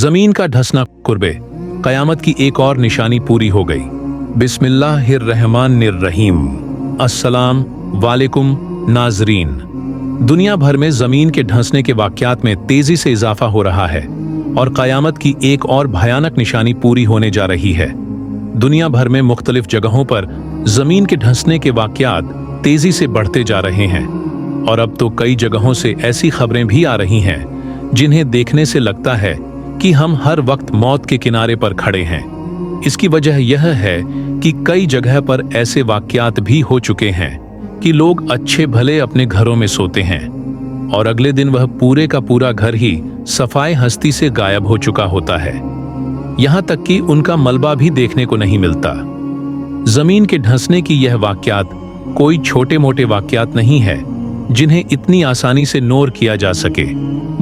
जमीन का धंसना कुर्बे, कयामत की एक और निशानी पूरी हो गई। बिस्मिल्लाहिर्रहमानिर्रहीम। अस्सलाम वालेकुम नाजरीन। दुनिया भर में जमीन के धंसने के वाकयात में तेजी से इजाफा हो रहा है और कयामत की एक और भयानक निशानी पूरी होने जा रही है। दुनिया भर में मुख्तलिफ जगहों पर जमीन के धंसने के वाकयात तेजी से बढ़ते जा रहे हैं और अब तो कई जगहों से ऐसी खबरें भी आ रही हैं जिन्हें देखने से लगता है कि हम हर वक्त मौत के किनारे पर खड़े हैं। इसकी वजह यह है कि कई जगह पर ऐसे वाकयात भी हो चुके हैं कि लोग अच्छे भले अपने घरों में सोते हैं और अगले दिन वह पूरे का पूरा घर ही सफाई हस्ती से गायब हो चुका होता है। यहां तक कि उनका मलबा भी देखने को नहीं मिलता। जमीन के धंसने की यह वाकयात कोई छोटे मोटे वाकयात नहीं है जिन्हें इतनी आसानी से इग्नोर किया जा सके,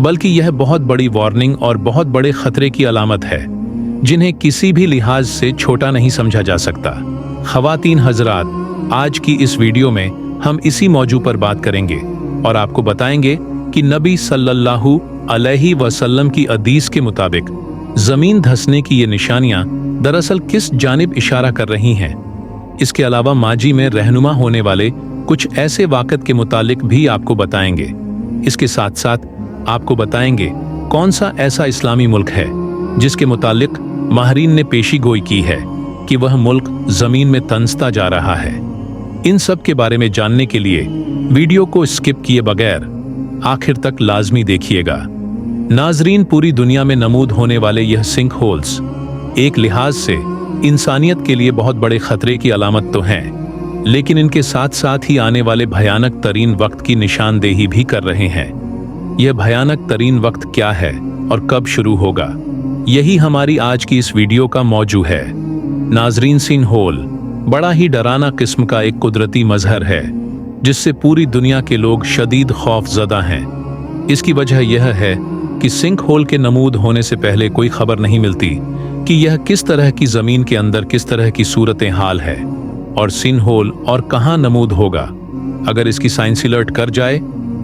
बल्कि यह बहुत बड़ी वार्निंग और बहुत बड़े खतरे की अलामत है जिन्हें किसी भी लिहाज से छोटा नहीं समझा जा सकता। ख़वातीन हजरात, आज की इस वीडियो में हम इसी मौजू पर बात करेंगे और आपको बताएंगे कि नबी सल्लल्लाहु अलैहि वसल्लम की हदीस के मुताबिक जमीन धंसने की ये निशानियां दरअसल किस जानिब इशारा कर रही हैं। इसके अलावा माजी में रहनुमा होने वाले कुछ ऐसे वाक़त के मुतालिक भी आपको बताएंगे। इसके साथ साथ आपको बताएंगे कौन सा ऐसा इस्लामी मुल्क है जिसके मुतालिक माहरीन ने पेशी गोई की है कि वह मुल्क जमीन में तंसता जा रहा है। इन सब के बारे में जानने के लिए वीडियो को स्किप किए बगैर आखिर तक लाजमी देखिएगा। नाजरीन, पूरी दुनिया में नमूद होने वाले यह सिंक होल्स एक लिहाज से इंसानियत के लिए बहुत बड़े खतरे की अलामत तो हैं, लेकिन इनके साथ साथ ही आने वाले भयानक तरीन वक्त की निशानदेही भी कर रहे हैं। यह भयानक तरीन वक्त क्या है और कब शुरू होगा, यही हमारी आज की इस वीडियो का मौजू है। नाजरीन, सिंक होल बड़ा ही डरावना किस्म का एक कुदरती मजहर है जिससे पूरी दुनिया के लोग शदीद खौफजदा हैं। इसकी वजह यह है कि सिंक होल के नमूद होने से पहले कोई खबर नहीं मिलती कि यह किस तरह की जमीन के अंदर किस तरह की सूरत हाल है और सिंक होल और कहाँ नमूद होगा। अगर इसकी साइंस अलर्ट कर जाए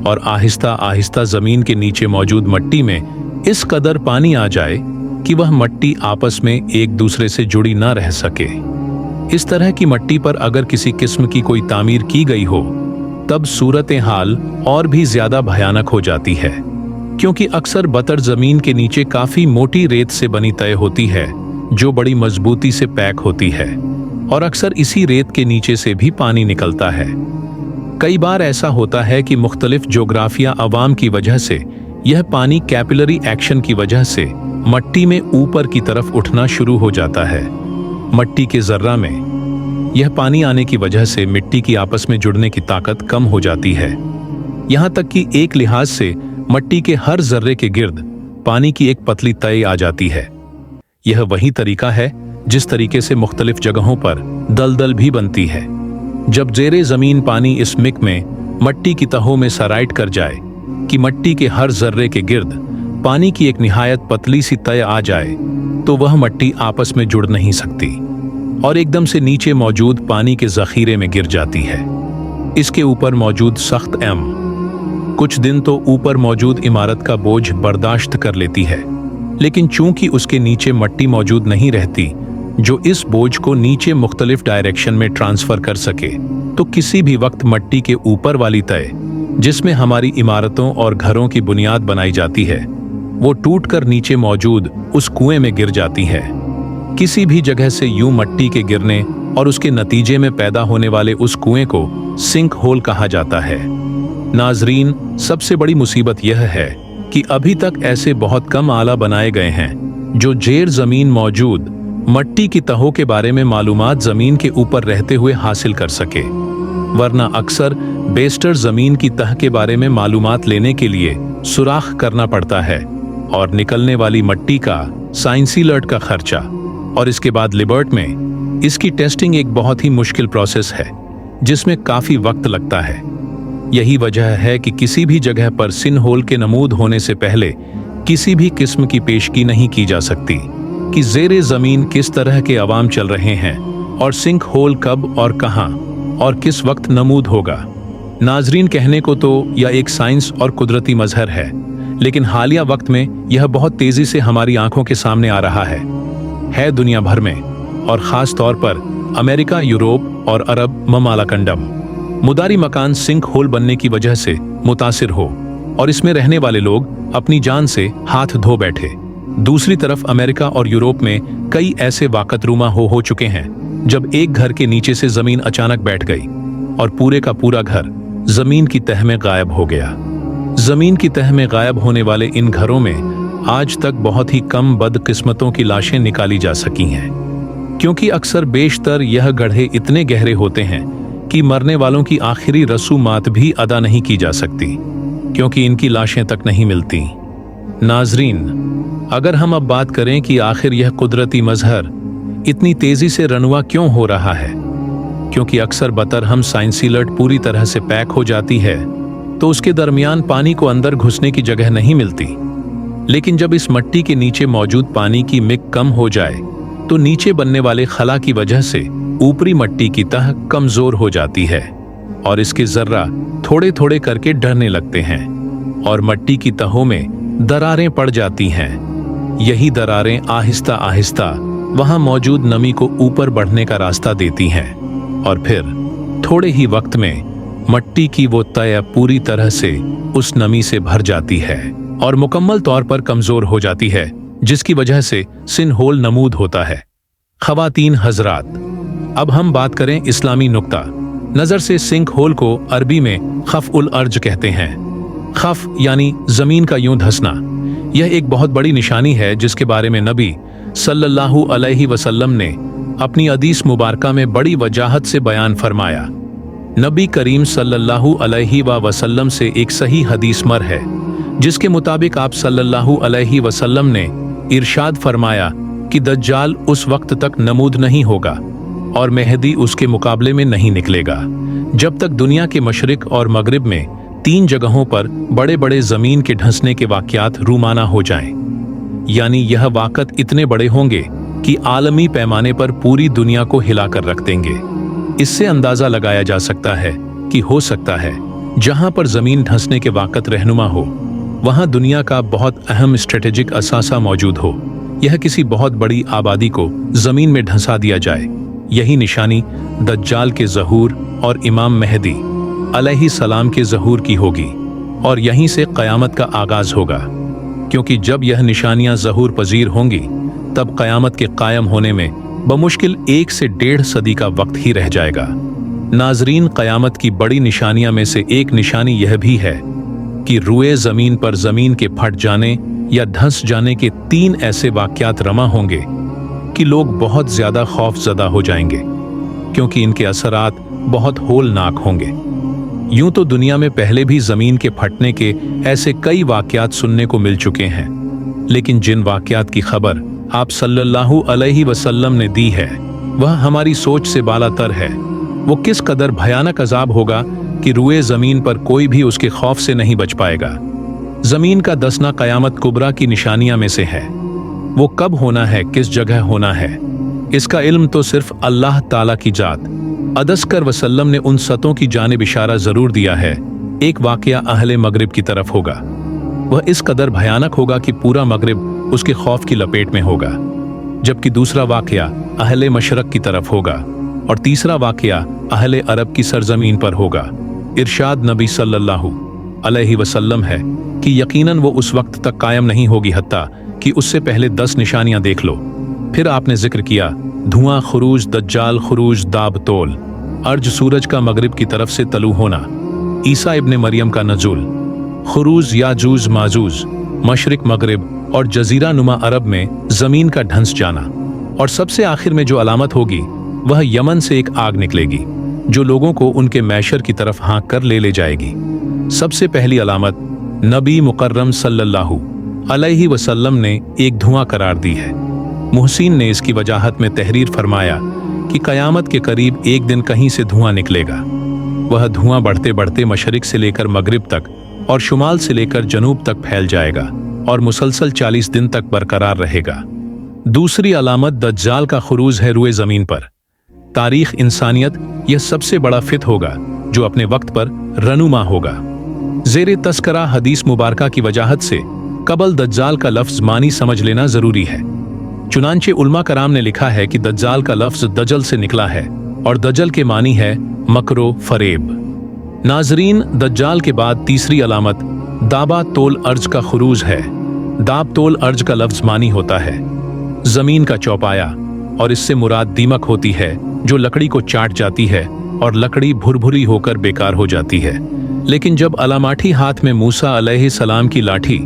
और आहिस्ता आहिस्ता जमीन के नीचे मौजूद मट्टी में इस कदर पानी आ जाए कि वह मट्टी आपस में एक दूसरे से जुड़ी ना रह सके। इस तरह की मट्टी पर अगर किसी किस्म की कोई तामीर की गई हो तब सूरत हाल और भी ज्यादा भयानक हो जाती है, क्योंकि अक्सर बतर जमीन के नीचे काफी मोटी रेत से बनी तय होती है जो बड़ी मजबूती से पैक होती है और अक्सर इसी रेत के नीचे से भी पानी निकलता है। कई बार ऐसा होता है कि मुख्तलिफ जोग्राफिया अवाम की वजह से यह पानी कैपिलरी एक्शन की वजह से मट्टी में ऊपर की तरफ उठना शुरू हो जाता है। मट्टी के जर्रा में यह पानी आने की वजह से मिट्टी की आपस में जुड़ने की ताकत कम हो जाती है, यहाँ तक कि एक लिहाज से मट्टी के हर जर्रे के गिर्द पानी की एक पतली तय आ जाती है। यह वही तरीका है जिस तरीके से मुख्तलिफ जगहों पर दलदल भी बनती है। जब जेरे जमीन पानी इस मिक में मट्टी की तहों में सराइट कर जाए कि मट्टी के हर जर्रे के गिर्द पानी की एक निहायत पतली सी तय आ जाए तो वह मट्टी आपस में जुड़ नहीं सकती और एकदम से नीचे मौजूद पानी के जखीरे में गिर जाती है। इसके ऊपर मौजूद सख्त कुछ दिन तो ऊपर मौजूद इमारत का बोझ बर्दाश्त कर लेती है, लेकिन चूंकि उसके नीचे मट्टी मौजूद नहीं रहती जो इस बोझ को नीचे मुख्तलिफ डायरेक्शन में ट्रांसफर कर सके, तो किसी भी वक्त मट्टी के ऊपर वाली तय जिसमें हमारी इमारतों और घरों की बुनियाद बनाई जाती है वो टूटकर नीचे मौजूद उस कुएं में गिर जाती है। किसी भी जगह से यूं मट्टी के गिरने और उसके नतीजे में पैदा होने वाले उस कुएं को सिंक होल कहा जाता है। नाजरीन, सबसे बड़ी मुसीबत यह है कि अभी तक ऐसे बहुत कम आला बनाए गए हैं जो जेर जमीन मौजूद मट्टी की तहों के बारे में मालूमात जमीन के ऊपर रहते हुए हासिल कर सके, वरना अक्सर बेस्टर जमीन की तह के बारे में मालूमात लेने के लिए सुराख करना पड़ता है और निकलने वाली मट्टी का साइंसी अलर्ट का खर्चा और इसके बाद लिबर्ट में इसकी टेस्टिंग एक बहुत ही मुश्किल प्रोसेस है जिसमें काफी वक्त लगता है। यही वजह है कि किसी भी जगह पर सिंक होल के नमूद होने से पहले किसी भी किस्म की पेशगी नहीं की जा सकती कि जेरे जमीन किस तरह के अवाम चल रहे हैं और सिंक होल कब और कहां और किस वक्त नमूद होगा। नाजरीन, कहने को तो यह एक साइंस और कुदरती मजहर है, लेकिन हालिया वक्त में यह बहुत तेजी से हमारी आंखों के सामने आ रहा है दुनिया भर में, और खास तौर पर अमेरिका, यूरोप और अरब ममालाकंडम। मुदारी मकान सिंक होल बनने की वजह से मुतासिर हो और इसमें रहने वाले लोग अपनी जान से हाथ धो बैठे। दूसरी तरफ अमेरिका और यूरोप में कई ऐसे वाकतरूमा हो चुके हैं जब एक घर के नीचे से जमीन अचानक बैठ गई और पूरे का पूरा घर जमीन की तह में गायब हो गया। जमीन की तह में गायब होने वाले इन घरों में आज तक बहुत ही कम बदकिस्मतों की लाशें निकाली जा सकी हैं, क्योंकि अक्सर बेशतर यह गड्ढे इतने गहरे होते हैं कि मरने वालों की आखिरी रसूमात भी अदा नहीं की जा सकती, क्योंकि इनकी लाशें तक नहीं मिलती। नाजरीन, अगर हम अब बात करें कि आखिर यह कुदरती मजहर इतनी तेजी से रनुमा क्यों हो रहा है, क्योंकि अक्सर बतर हम साइंसी लट पूरी तरह से पैक हो जाती है तो उसके दरमियान पानी को अंदर घुसने की जगह नहीं मिलती। लेकिन जब इस मिट्टी के नीचे मौजूद पानी की मिक कम हो जाए तो नीचे बनने वाले खला की वजह से ऊपरी मिट्टी की तह कमजोर हो जाती है और इसके जर्रा थोड़े थोड़े करके ढहने लगते हैं और मिट्टी की तहों में दरारें पड़ जाती हैं। यही दरारें आहिस्ता आहिस्ता वहां मौजूद नमी को ऊपर बढ़ने का रास्ता देती हैं और फिर थोड़े ही वक्त में मिट्टी की वो तय पूरी तरह से उस नमी से भर जाती है और मुकम्मल तौर पर कमजोर हो जाती है, जिसकी वजह से सिन होल नमूद होता है। खवातीन हजरात, अब हम बात करें इस्लामी नुक्ता नजर से सिंक होल को अरबी में खफ उल अर्ज कहते हैं। खफ यानी जमीन का यूं धंसना। यह एक बहुत बड़ी निशानी है जिसके बारे में नबी सल्लल्लाहु अलैहि वसल्लम ने अपनी हदीस मुबारका में बड़ी वजाहत से बयान फरमाया। नबी करीम सल्लल्लाहु अलैहि वसल्लम से एक सही हदीस मर है जिसके मुताबिक आप सल्लल्लाहु अलैहि वसल्लम ने इरशाद फरमाया कि दज्जाल उस वक्त तक नमूद नहीं होगा और मेहदी उसके मुकाबले में नहीं निकलेगा जब तक दुनिया के मशरिक और मगरिब में 3 जगहों पर बड़े बड़े जमीन के धंसने के वाक़यात रूमाना हो जाएं। यानी यह वाक़त इतने बड़े होंगे कि आलमी पैमाने पर पूरी दुनिया को हिला कर रख देंगे। इससे अंदाजा लगाया जा सकता है कि हो सकता है जहां पर जमीन धंसने के वाक़त रहनुमा हो वहां दुनिया का बहुत अहम स्ट्रेटेजिक असासा मौजूद हो। यह किसी बहुत बड़ी आबादी को जमीन में धंसा दिया जाए। यही निशानी दज्जाल के ज़हूर और इमाम मेहदी अलैहि सलाम के ज़हूर की होगी और यहीं से क़यामत का आगाज होगा, क्योंकि जब यह निशानियां ज़हूर पजीर होंगी तब क़यामत के कायम होने में बमुश्किल 1 से 1.5 सदी का वक्त ही रह जाएगा। नाजरीन, क़यामत की बड़ी निशानियां में से एक निशानी यह भी है कि रुए ज़मीन पर ज़मीन के फट जाने या धंस जाने के 3 ऐसे वाक़यात रमा होंगे कि लोग बहुत ज़्यादा खौफज़दा हो जाएंगे, क्योंकि इनके असरात बहुत होलनाक होंगे। यूं तो दुनिया में पहले भी ज़मीन के फटने के ऐसे कई वाक़यात सुनने को मिल चुके हैं, लेकिन जिन वाक़यात की खबर आप सल्लल्लाहु अलैहि वसल्लम ने दी है वह हमारी सोच से बालातर है। वो किस कदर भयानक अजाब होगा कि रुए ज़मीन पर कोई भी उसके खौफ से नहीं बच पाएगा। ज़मीन का दसना क़यामत कुबरा की निशानियां में से है। वो कब होना है, किस जगह होना है, इसका इल्म तो सिर्फ अल्लाह ताला की जात अदस्कर वसल्लम ने उन सतों की जानिब इशारा ज़रूर दिया है। एक वाक़या अहले मगरिब की तरफ होगा। वह इस कदर भयानक होगा कि पूरा मगरिब उसके खौफ की लपेट में होगा, जबकि दूसरा वाक़या अहले मशरक की तरफ होगा और तीसरा वाक़या अहले अरब की सरजमीन पर होगा। इरशाद नबी सल्लल्लाहु अलैहि वसल्लम है कि यकीनन वो उस वक्त तक कायम नहीं होगी हत्ता कि उससे पहले 10 निशानियां देख लो। फिर आपने जिक्र किया धुआं, खुरूज, दज्जाल, खुरूज, दाब तोल, अर्ज सूरज का मगरिब की तरफ से तलू होना, ईसा इब्ने मरियम का नजुल, खुरूज याजूज माजूज, मशरिक मगरिब और जजीरा नुमा अरब में जमीन का ढंस जाना, और सबसे आखिर में जो अलामत होगी वह यमन से एक आग निकलेगी जो लोगों को उनके मैशर की तरफ हाँक कर ले जाएगी। सबसे पहली अलामत नबी मुकर्रम सल्लल्लाहु अलैहि वसल्लम ने एक धुआं करार दी है। मुहसिन ने इसकी वजाहत में तहरीर फरमाया कि क़यामत के करीब एक दिन कहीं से धुआं निकलेगा। वह धुआं बढ़ते बढ़ते मशरिक से लेकर मगरिब तक और शुमाल से लेकर जनूब तक फैल जाएगा और मुसलसल 40 दिन तक बरकरार रहेगा। दूसरी अलामत दज्जाल का खुरूज है रुए ज़मीन पर। तारीख इंसानियत यह सबसे बड़ा फित होगा जो अपने वक्त पर रनुमा होगा। ज़ेरे तस्करा हदीस मुबारका की वजाहत से कबल दज्जाल का लफ्ज़ मानी समझ लेना ज़रूरी है। चुनांचे उलमा कराम ने लिखा है कि दज्जाल का लफ्ज़ दजल से निकला है और दजल के मानी है मकरो फरेब। नाजरीन, दज्जाल के बाद तीसरी अलामत दाबा तोल अर्ज का खुरूज है। दाब तोल अर्ज का लफ्ज़ मानी होता है ज़मीन का चौपाया, और इससे मुराद दीमक होती है जो लकड़ी को चाट जाती है और लकड़ी भुरभुरी होकर बेकार हो जाती है। लेकिन जब अलामाठी हाथ में मूसा अलैहिस्सलाम की लाठी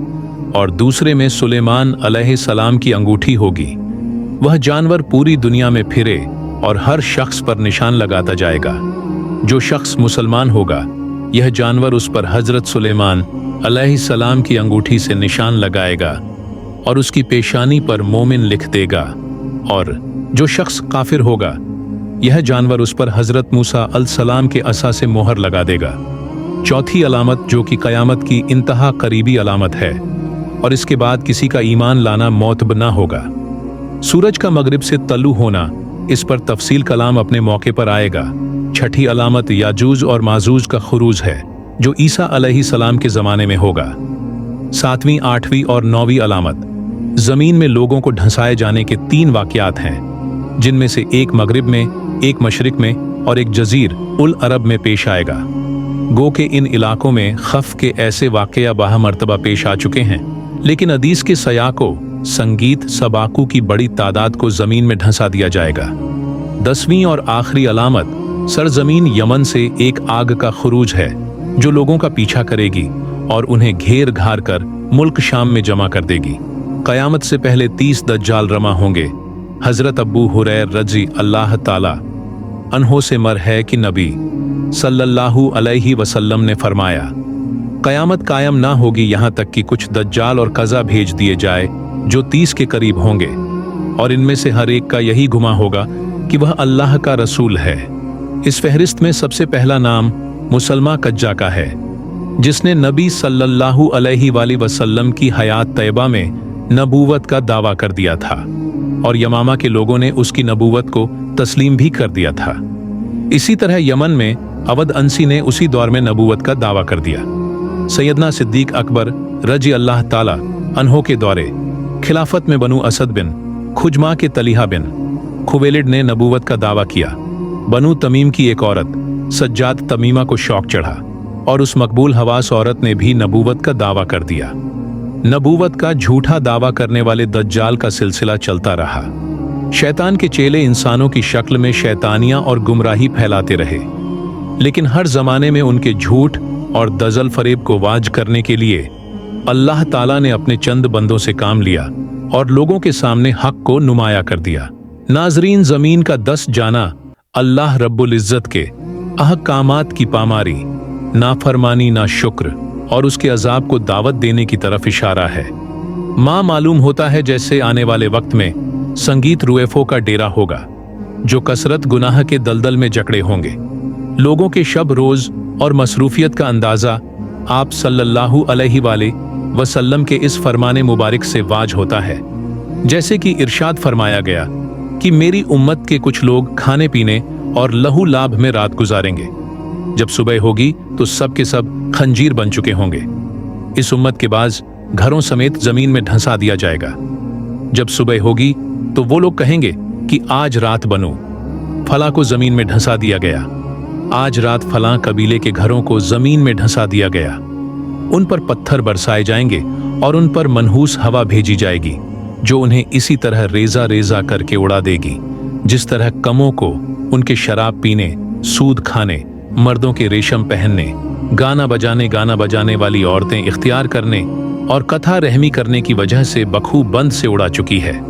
और दूसरे में सुलेमान अलैहिस्सलाम की अंगूठी होगी, वह जानवर पूरी दुनिया में फिरे और हर शख्स पर निशान लगाता जाएगा। जो शख्स मुसलमान होगा, यह जानवर उस पर हजरत सुलेमान अलैहिस्सलाम की अंगूठी से निशान लगाएगा और उसकी पेशानी पर मोमिन लिख देगा, और जो शख्स काफिर होगा, यह जानवर उस पर हजरत मूसा अलैहिस्सलाम के असा से मोहर लगा देगा। चौथी अलामत, जो कि क़यामत की इंतहा करीबी अलामत है और इसके बाद किसी का ईमान लाना मौतब ना होगा, सूरज का मगरिब से तल्लू होना। इस पर तफसील कलाम अपने मौके पर आएगा। छठी अलामत याजूज और माजूज का खुरूज है, जो ईसा अलैहिस्सलाम के ज़माने में होगा। सातवीं, आठवीं और नौवीं अलामत ज़मीन में लोगों को ढंसाए जाने के 3 वाक़यात हैं, जिनमें से एक मगरिब में, एक मशरिक में और एक जज़ीर उल अरब में पेश आएगा। गो के इन इलाकों में खफ के ऐसे वाक़या बाहमर्तबा पेश आ चुके हैं, लेकिन हदीस के सयाकों, संगीत, सबाकू की बड़ी तादाद को ज़मीन में ढंसा दिया जाएगा। 10वीं और आखिरी अलामत सरजमीन यमन से एक आग का खुरूज है, जो लोगों का पीछा करेगी और उन्हें घेर घार कर मुल्क शाम में जमा कर देगी। क़यामत से पहले 30 दज्जाल रमा होंगे। हज़रत अबू हुरैर रज़ी अल्लाह ताला अन्हो से मर है कि नबी सल्लल्लाहु अलैहि वसल्लम ने फरमाया, क़यामत कायम ना होगी यहाँ तक कि कुछ दज्जाल और कज़ा भेज दिए जाए जो 30 के करीब होंगे, और इनमें से हर एक का यही गुमा होगा कि वह अल्लाह का रसूल है। इस फहरिस्त में सबसे पहला नाम मुसलमा कज्जा का है, जिसने नबी सल्लल्लाहु अलैहि वसल्लम की हयात तैयबा में नबूवत का दावा कर दिया था, और यमामा के लोगों ने उसकी नबूवत को तस्लीम भी कर दिया था। इसी तरह यमन में अवध अंसी ने उसी दौर में नबूवत का दावा कर दिया। सैयदना सिद्दीक अकबर रज़ी अल्लाह ताला अन्हो के दौरे खिलाफत में बनु असद बिन खुजमा के तलीहा बिन खुवेलिड ने नबूवत का दावा किया। बनु तमीम की एक औरत सज्जाद तमीमा को शौक चढ़ा और उस मकबूल हवास औरत ने भी नबूवत का दावा कर दिया। नबूवत का झूठा दावा करने वाले दज्जाल का सिलसिला चलता रहा। शैतान के चेले इंसानों की शक्ल में शैतानियां और गुमराही फैलाते रहे, लेकिन हर जमाने में उनके झूठ और दजल फरेब को वाज करने के लिए अल्लाह ताला ने अपने चंद बंदों से काम लिया और लोगों के सामने हक को नुमाया कर दिया। नाजरीन, जमीन का 10 जाना अल्लाह रब्बुल इज्जत के अहकामात की पामारी, नाफरमानी, ना शुक्र और उसके अजाब को दावत देने की तरफ इशारा है। मालूम होता है जैसे आने वाले वक्त में संगीत रुएफों का डेरा होगा, जो कसरत गुनाह के दलदल में जकड़े होंगे। लोगों के शब रोज और मसरूफियत का अंदाजा आप सल्लल्लाहु अलैहि वसल्लम के इस फरमाने मुबारक से वाज होता है, जैसे कि इरशाद फरमाया गया कि मेरी उम्मत के कुछ लोग खाने पीने और लहू लाभ में रात गुजारेंगे। जब सुबह होगी तो सब के सब खंजीर बन चुके होंगे। इस उम्मत के बाज घरों समेत जमीन में ढंसा दिया जाएगा। जब सुबह होगी तो वो लोग कहेंगे कि आज रात बनो, फला को जमीन में ढंसा दिया गया। आज रात फला कबीले के घरों को जमीन में ढंसा दिया गया। उन पर पत्थर बरसाए जाएंगे और उन पर मनहूस हवा भेजी जाएगी, जो उन्हें इसी तरह रेजा रेजा करके उड़ा देगी, जिस तरह कमों को उनके शराब पीने, सूद खाने, मर्दों के रेशम पहनने, गाना बजाने वाली औरतें इख्तियार करने और कथा रहमी करने की वजह से बखूब बंद से उड़ा चुकी है।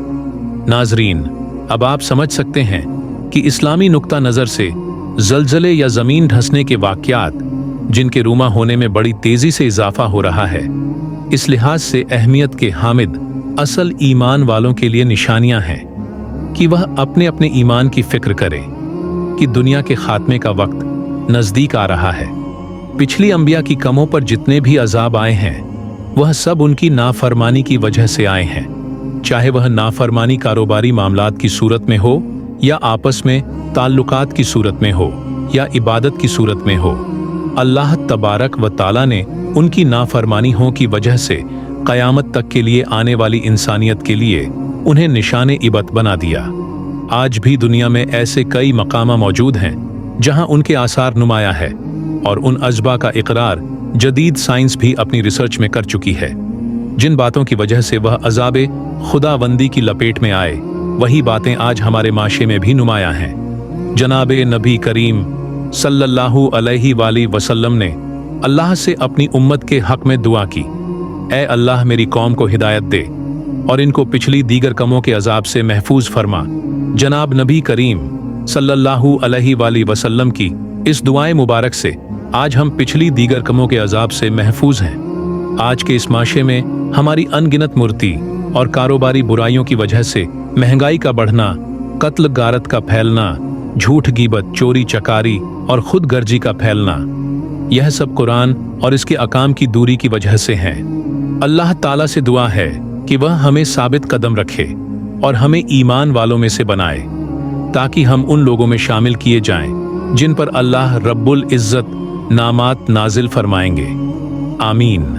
नाजरीन, अब आप समझ सकते हैं कि इस्लामी नुक्ता नज़र से जलजले या ज़मीन धंसने के वाक़यात, जिनके रूमा होने में बड़ी तेज़ी से इजाफा हो रहा है, इस लिहाज से अहमियत के हामिद असल ईमान वालों के लिए निशानियां हैं कि वह अपने अपने ईमान की फिक्र करें कि दुनिया के खात्मे का वक्त नज़दीक आ रहा है। पिछली अंबिया की कमों पर जितने भी अजाब आए हैं, वह सब उनकी नाफरमानी की वजह से आए हैं, चाहे वह नाफरमानी कारोबारी मामलात की सूरत में हो या आपस में ताल्लुकात की सूरत में हो या इबादत की सूरत में हो। अल्लाह तबारक व ताला ने उनकी नाफरमानियों की वजह से क़यामत तक के लिए आने वाली इंसानियत के लिए उन्हें निशान इबरत बना दिया। आज भी दुनिया में ऐसे कई मकामा मौजूद हैं जहां उनके आसार नुमाया है, और उन अजबा का इकरार जदीद साइंस भी अपनी रिसर्च में कर चुकी है। जिन बातों की वजह से वह अजाबे खुदाबंदी की लपेट में आए, वही बातें आज हमारे माशरे में भी नुमाया हैं। जनाबे नबी करीम सल्लल्लाहु अलैहि वसल्लम ने अल्लाह से अपनी उम्मत के हक में दुआ की, ऐ अल्लाह मेरी कौम को हिदायत दे और इनको पिछली दीगर कमों के अजाब से महफूज फरमा। जनाब नबी करीम सल्लल्लाहु अलैहि वसल्लम की इस दुआए मुबारक से आज हम पिछली दीगर कमों के अजाब से महफूज हैं। आज के इस माशरे में हमारी अनगिनत मूर्ति और कारोबारी बुराइयों की वजह से महंगाई का बढ़ना, कत्ल गारत का फैलना, झूठ गीबत, चोरी चकारी और खुद गर्जी का फैलना, यह सब कुरान और इसके अकाम की दूरी की वजह से हैं। अल्लाह ताला से दुआ है कि वह हमें साबित कदम रखे और हमें ईमान वालों में से बनाए, ताकि हम उन लोगों में शामिल किए जाएं जिन पर अल्लाह रब्बुल इज्जत नामात नाजिल फरमाएंगे। आमीन।